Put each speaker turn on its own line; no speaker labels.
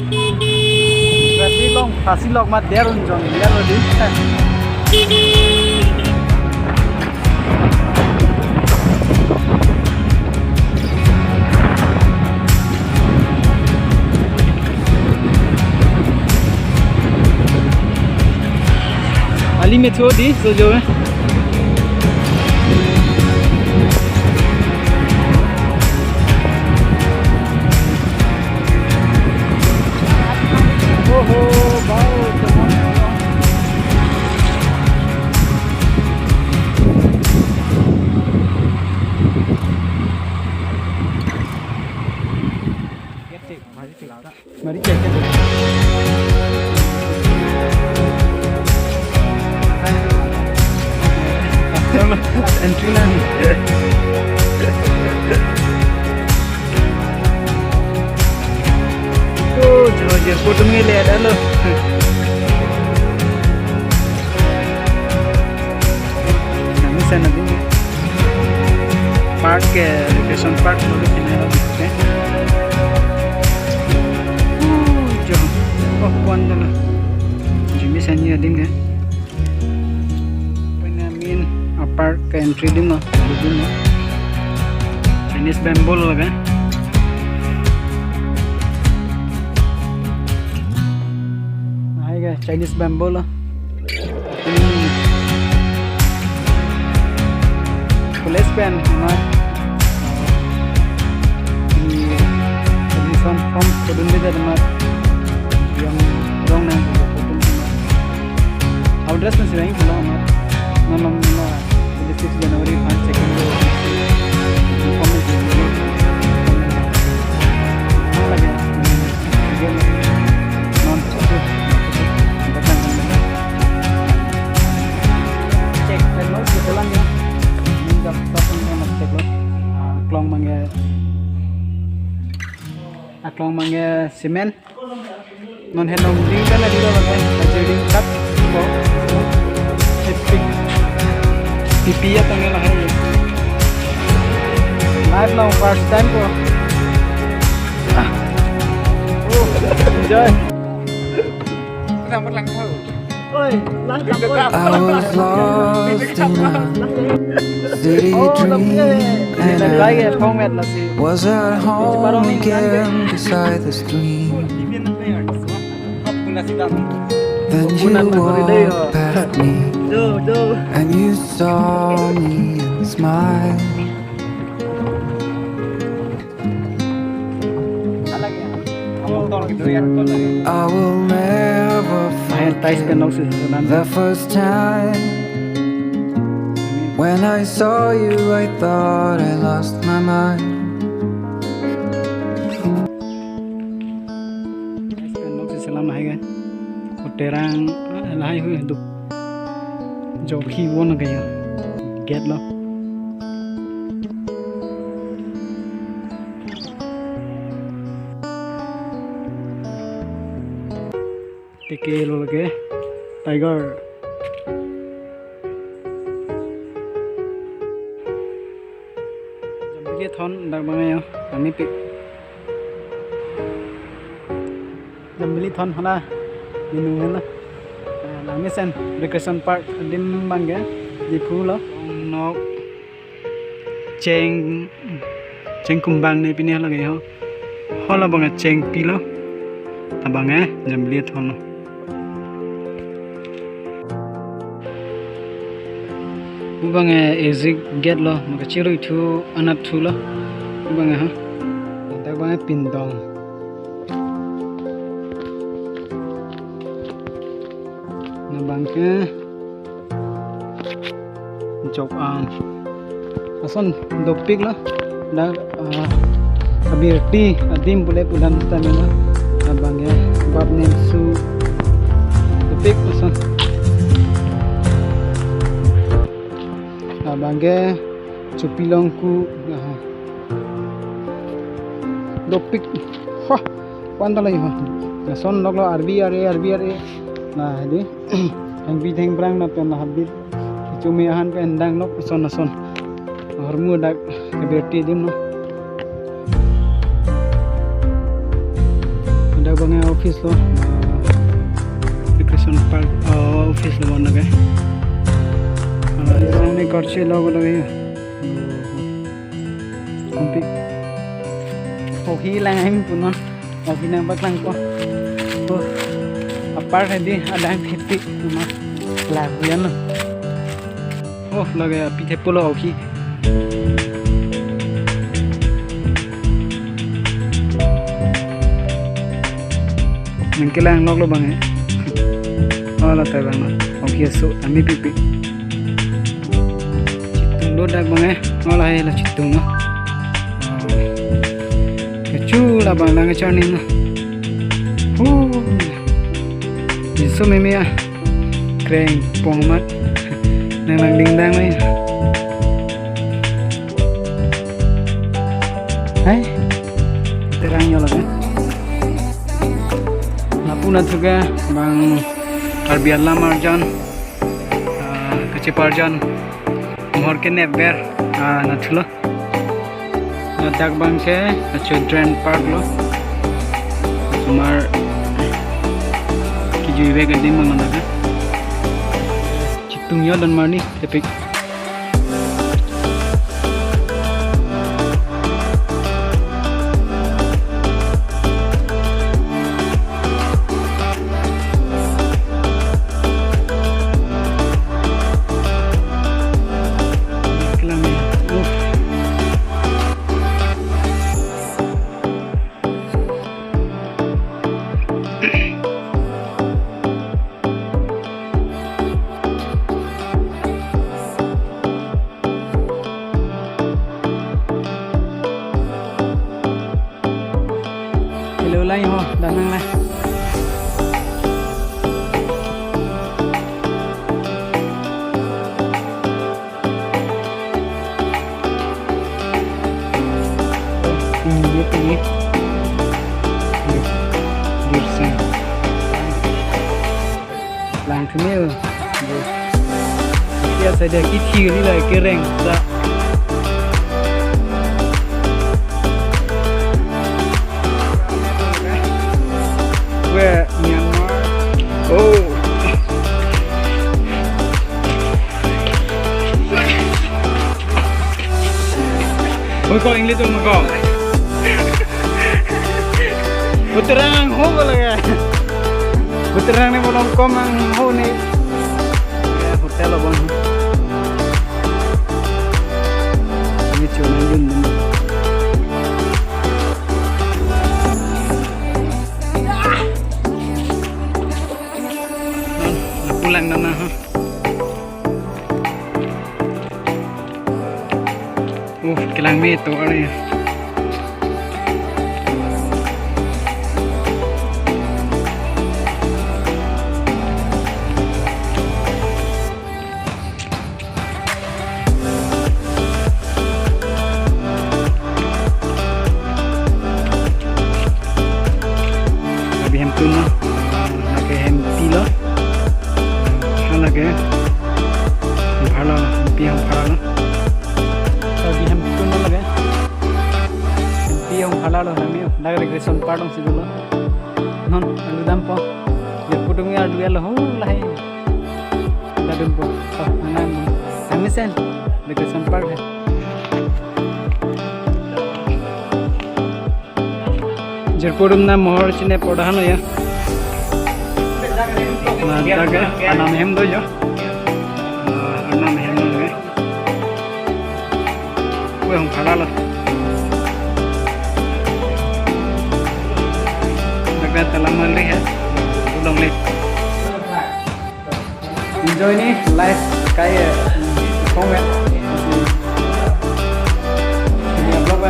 Berarti long hasil log mat dia runjong dia lo di. Ali में छोड़ दी तो जो है ओहो बहुत mari cek dulu. Entry lang. Oh, jauh foto ngeliat lo. Kami sana din. Park recreation park lo sini lo dikte. Jauh. Oh, kuan dulu. Jimmy sana din kan. Park ke entry din no, Chinese bamboo lo kan. Hai guys, Chinese bamboo lo. Police pen mat. Ini uniform form kedun dia mat. Yang rong nang kedun mat. Address masih lain kalau mat. Malam 6 Januari 5 second lo performance video lagi non stop cek lo di dalam ya minta stop non cek lo klong mangga semen non hello ding kan di lo lagi jadi cut ko epic pipiya tanggal lah ini. Live now first time ko. Oh, enjoy. Selamat lang po. Oi, lang ka po.
I was lost in a city dream, and I was at home again beside the stream. Then you walked past me, and you saw me and smiled. I will never forget the first time when I saw you. I thought I lost my mind.
Terang lahai hui hidup jauh hiwon gaya get lo teke lo lagi tiger jambili thon dak bangai kami pi jambili thon hana minum lah, nami sen recreation park dim bangga di pulau nok ceng kumbang ni pini lagi ho, hola bangga ceng pilo, tabangga jam lihat hono. Bangga easy get lo, maka ciru itu anak tu lo, bangga ha, tak bangga pindong. Bangke job an ason dopik lah dah ability adim boleh pulang stamina bangke bab nemsu dopik ason bangke cupilongku dopik wah pandai lah ason log lo RB nah ini yang bidang berang napen lah habis cumi ahan pe endang no son hormu dak keberti dim no ada bang office lo recreation park office lo bang lagi ini kursi lo lagi kompik hilang yang punon nang baklang ko apart di ada yang piti cuma lagu ya lo lagi pite pulo oki Nangkilang lo bang lah tayo bang oki so ami pipi citung lo dak bang lah citung no kecula bang lang charni no so mimi kreng pongmat nang dingdang nih hai terangnya lagi Napuna juga bang Arbian Lamarjan Keciparjan Mohor ke neber Natula Natak bang ke Children Park lo Sumar Kiju ibe gadin bang naga Citungnya dan mani tepik Lain ho danang lah ini tinggi dirsen lang kemil ya saya kiti ni lah kereng tak Myanmar. Kau English tu kau. Puterang ho boleh. Puterang ni bolong komang ho ni. Hotel abang. Ini cuma jun. Pulang nana kilang meto ari abi hem tuno nake hem tilo lagi bhala piang bhala abi ham tuno lagi piang bhala lo nami nagre greson padong sidulo non aludam po ya pudung ya duel ho lahi dadum po nan samisen greson pad hai jerpodum na mohor chine podhano ya daga anam hem do yo anam hem do ge we hong khala la daga talaman le hai udong le enjoy ni live cái comment thì blog